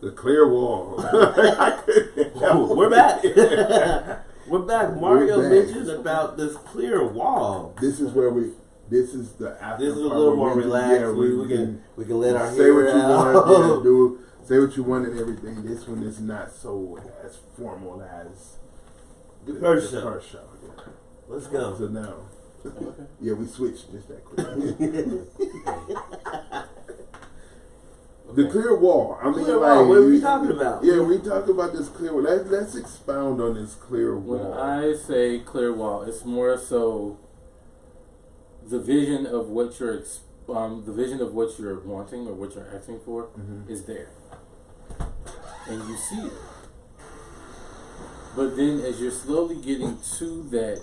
The clear wall. Ooh, we're back. We're back. Mario mentioned about this clear wall. This is where we. This is the after. This is a little more relaxed. Yeah, we can let our say what you out. want. Do say what you want and everything. This one is not so as formal as the first show. Yeah. Let's go. So now, yeah, we switched just that quick. The clear wall. I mean, clear wall. What are we talking about? Yeah, we talk about this clear wall. Let's expound on this clear wall. When I say clear wall, it's more so the vision of what you're wanting or what you're asking for is there, and you see it. But then, as you're slowly getting to that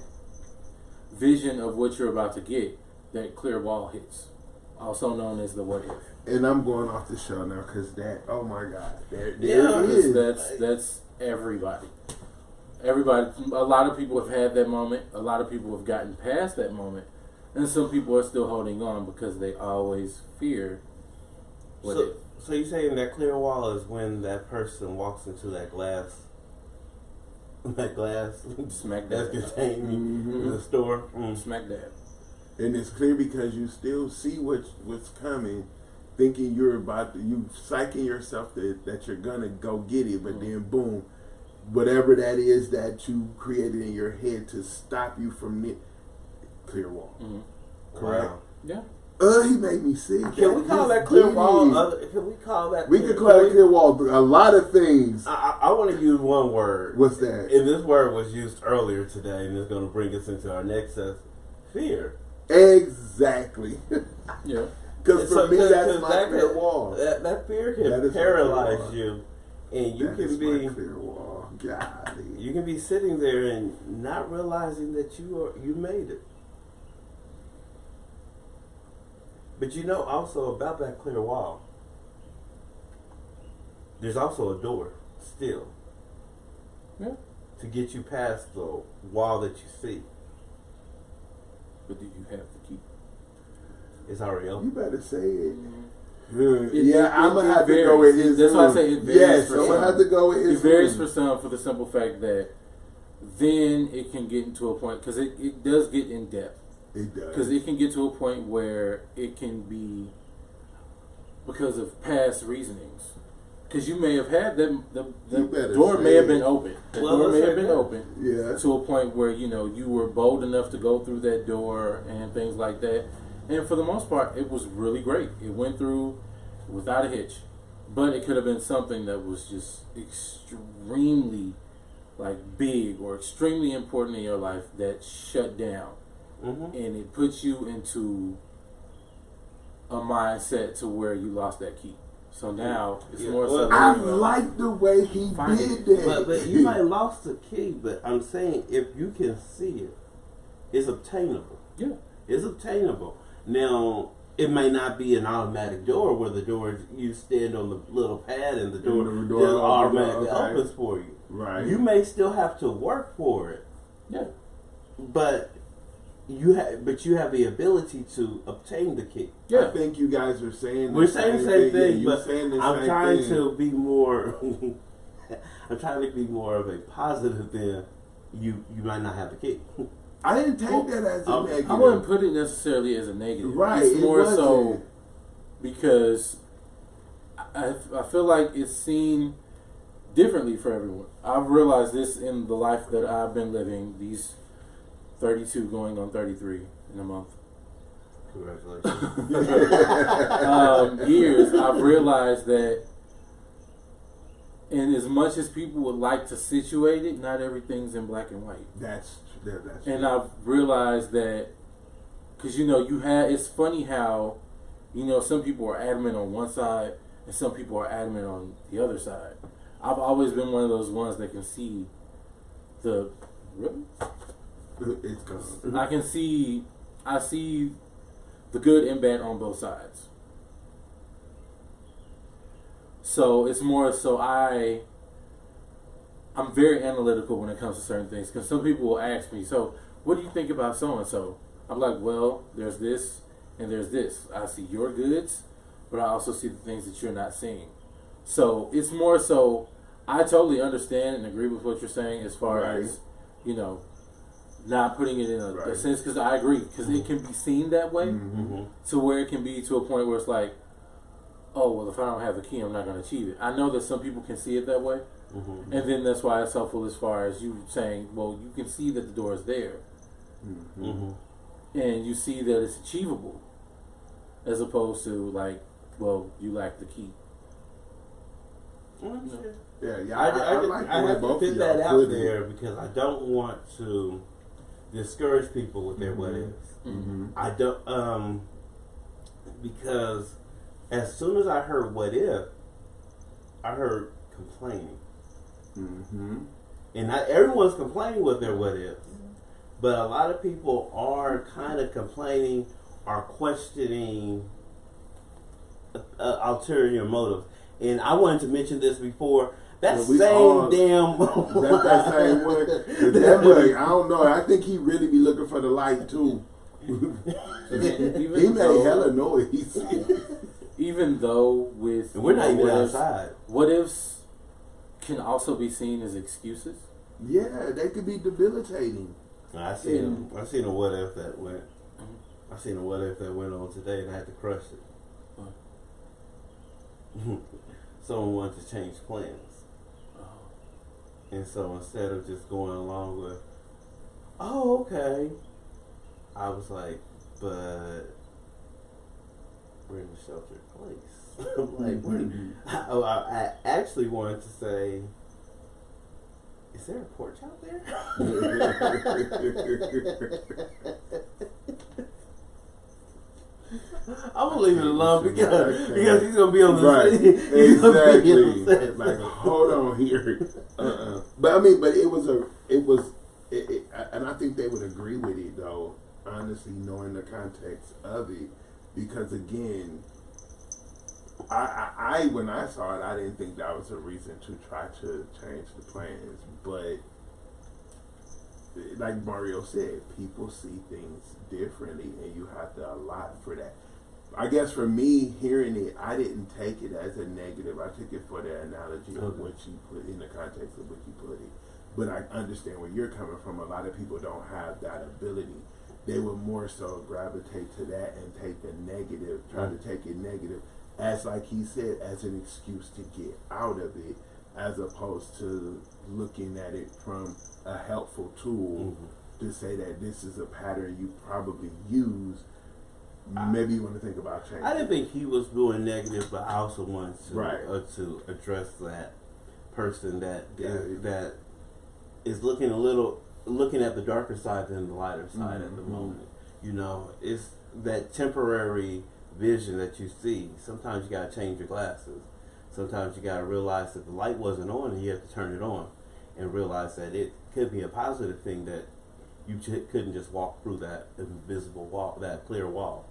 vision of what you're about to get, that clear wall hits, also known as the what if. And I'm going off the show now because that, oh my God, there it is. That's everybody. Everybody, a lot of people have had that moment. A lot of people have gotten past that moment. And some people are still holding on because they always fear what if. So you're saying that clear wall is when that person walks into that glass smack that's dab contained in the store. Smack dab. And it's clear because you still see what's coming, thinking you psyching yourself that you're gonna go get it, but then boom, whatever that is that you created in your head to stop you from it, clear wall. Correct? Wow. Yeah. He made me sick. Can we call that clear wall? Can we call that? We could call it clear wall. A lot of things. I want to use one word. What's that? And this word was used earlier today, and it's going to bring us into our next fear. Exactly. Yeah. Because for me, that's my clear wall. That fear can paralyze you, and you can be clear wall. Golly. You can be sitting there and not realizing that you made it. But you know also about that clear wall, there's also a door still. Yeah. To get you past the wall that you see. But do you have the key? It's already open. You better say it. I'm going to have varies. to go with his. That's why I say it varies. Yes, for I'm some. going to have to go with his. It varies for some for the simple fact that then it can get into a point, because it does get in depth. It does. Because it can get to a point where it can be because of past reasonings. Because you may have had the door may have been open. The door may have been open to a point where you were bold enough to go through that door and things like that. And for the most part, it was really great. It went through without a hitch. But it could have been something that was just extremely big or extremely important in your life that shut down. And it puts you into a mindset to where you lost that key. So now it's more so. I like the way he did that. But you might have lost the key. But I'm saying if you can see it, it's obtainable. Yeah, it's obtainable. Now it may not be an automatic door where the door you stand on the little pad and the door just automatically opens for you. Right. You may still have to work for it. Yeah. But you have the ability to obtain the key. Yeah. I think you guys are saying we're saying the same thing, but I'm trying to be more. I'm trying to be more of a positive than you might not have the key. I didn't take that as a negative. I wouldn't put it necessarily as a negative. Right. It's more so because I feel like it's seen differently for everyone. I've realized this in the life that I've been living, these 32 going on 33 in a month. Congratulations. Years, I've realized that in as much as people would like to situate it, not everything's in black and white. That's and I've realized that because it's funny how some people are adamant on one side and some people are adamant on the other side. I've always been one of those ones that can see the I see the good and bad on both sides. So it's more so I'm very analytical when it comes to certain things, because some people will ask me, so what do you think about so and so? I'm like, well, there's this and there's this. I see your goods, but I also see the things that you're not seeing. So it's more so. I totally understand and agree with what you're saying as far as not putting it in a sense, because I agree, because it can be seen that way to where it can be to a point where it's like, oh well, if I don't have the key, I'm not going to achieve it. I know that some people can see it that way, and then that's why it's helpful as far as you saying, well, you can see that the door is there, and you see that it's achievable, as opposed to like, well, you lack the key. Yeah, I have to put that out there because I don't want to discourage people with their what ifs. I don't, because as soon as I heard what if, I heard complaining. And not everyone's complaining with their what ifs, but a lot of people are kind of complaining or questioning ulterior motives. And I wanted to mention this before. That same damn that same one. That way, I don't know. I think he really be looking for the light too. He made hella noise. Even though with and we're not even outside. What ifs can also be seen as excuses. Yeah, they could be debilitating. I seen a what if that went. I seen a what if that went on today, and I had to crush it. Someone wanted to change plans. And so instead of just going along with, oh, okay, I was like, but we're in a sheltered place. I'm like, I actually wanted to say, is there a porch out there? I'm gonna leave it alone because he's gonna be on the exactly. Like, hold on here. But I mean, but it was, and I think they would agree with it though. Honestly, knowing the context of it, because again, I when I saw it, I didn't think that was a reason to try to change the plans. But like Mario said, people see things differently, and you have to allot for that. I guess for me, hearing it, I didn't take it as a negative. I took it for the analogy of what you put in the context of what you put it. But I understand where you're coming from. A lot of people don't have that ability. They would more so gravitate to that and take the negative, try to take it negative, as like he said, as an excuse to get out of it, as opposed to looking at it from a helpful tool to say that this is a pattern you probably use. Maybe you want to think about changing. I didn't think he was doing negative, but I also wanted to to address that person that is looking at the darker side than the lighter side at the moment. You know, it's that temporary vision that you see. Sometimes you got to change your glasses. Sometimes you got to realize that the light wasn't on and you have to turn it on and realize that it could be a positive thing, that you couldn't just walk through that invisible wall, that clear wall.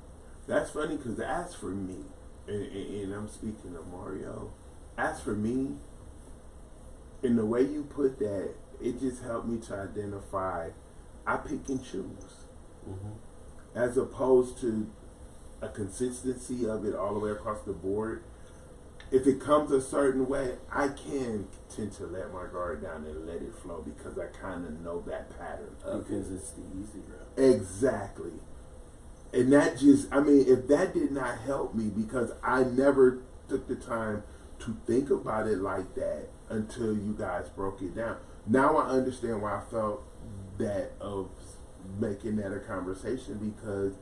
That's funny because as for me, and I'm speaking of Mario, as for me, in the way you put that, it just helped me to identify, I pick and choose. As opposed to a consistency of it all the way across the board. If it comes a certain way, I can tend to let my guard down and let it flow because I kind of know that pattern of because it's the easy route. Exactly. And that just, I mean, if that did not help me, because I never took the time to think about it like that until you guys broke it down. Now I understand why I felt that of making that a conversation, because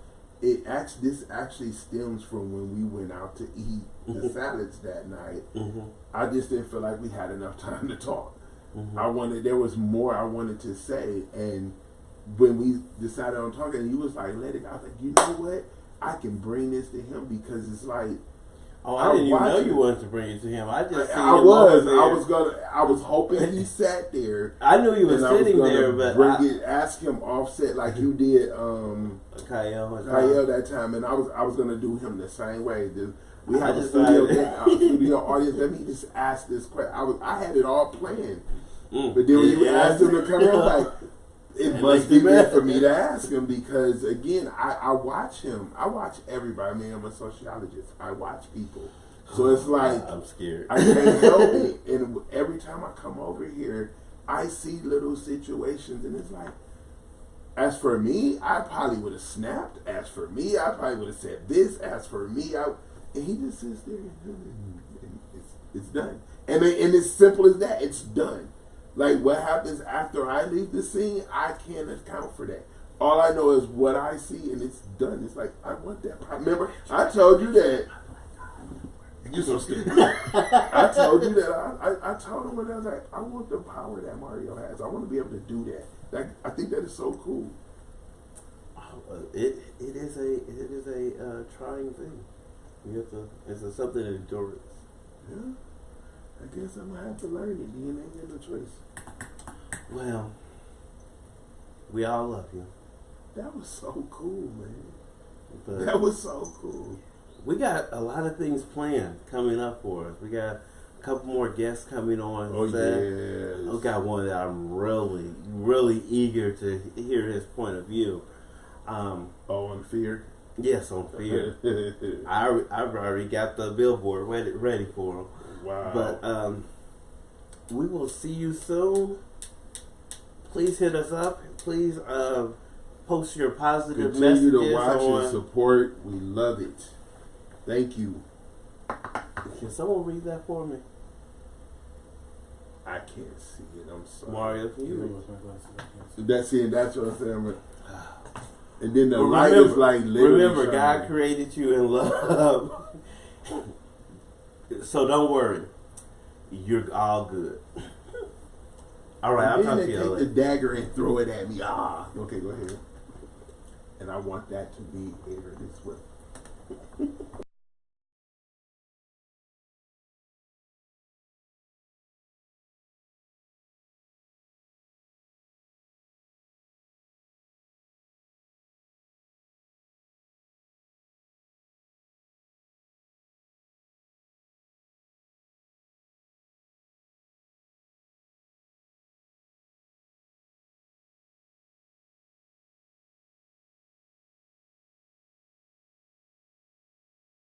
this actually stems from when we went out to eat the salads that night. I just didn't feel like we had enough time to talk. There was more I wanted to say, and when we decided on talking, he was like, let it go. I was like, you know what? I can bring this to him because it's like, oh, I didn't even know you wanted to bring it to him. I just I was hoping he sat there. I knew he was sitting there, but ask him offset like you did Kyle that time, and I was gonna do him the same way. We had a studio audience. Let me just ask this question. I had it all planned, but then when you asked him to come in, I was like, it must be meant for me to ask him, because again, I watch him. I watch everybody. I mean, I'm a sociologist. I watch people. So it's like I'm scared. I can't help it. And every time I come over here, I see little situations, and it's like, as for me, I probably would have snapped. As for me, I probably would have said this. As for me, and he just sits there and it's done. And it's simple as that. It's done. Like, what happens after I leave the scene, I can't account for that. All I know is what I see, and it's done. It's like, I want that. Remember, I told you that. You so stupid. I told you that. I told him when I was like, I want the power that Mario has. I want to be able to do that. I think that is so cool. It is a trying thing. It's something to endurance. Yeah. I guess I'm gonna have to learn it. You ain't got no choice. Well, we all love you. That was so cool, man. But that was so cool. We got a lot of things planned coming up for us. We got a couple more guests coming on. Oh, yeah. I got one that I'm really, really eager to hear his point of view. On fear? Yes, on fear. I've already got the billboard ready for him. Wow. But we will see you soon. Please hit us up. Please post your positive Continue messages. To watch and support. We love it. Thank you. Can someone read that for me? I can't see it. I'm sorry. Mario, can you read? That's it. That's what I'm saying. And then the light is like literally. Remember, God created you in love. So don't worry. You're all good. All right, I'll talk to you later. Take the dagger and throw it at me. Okay, go ahead. And I want that to be aired as well.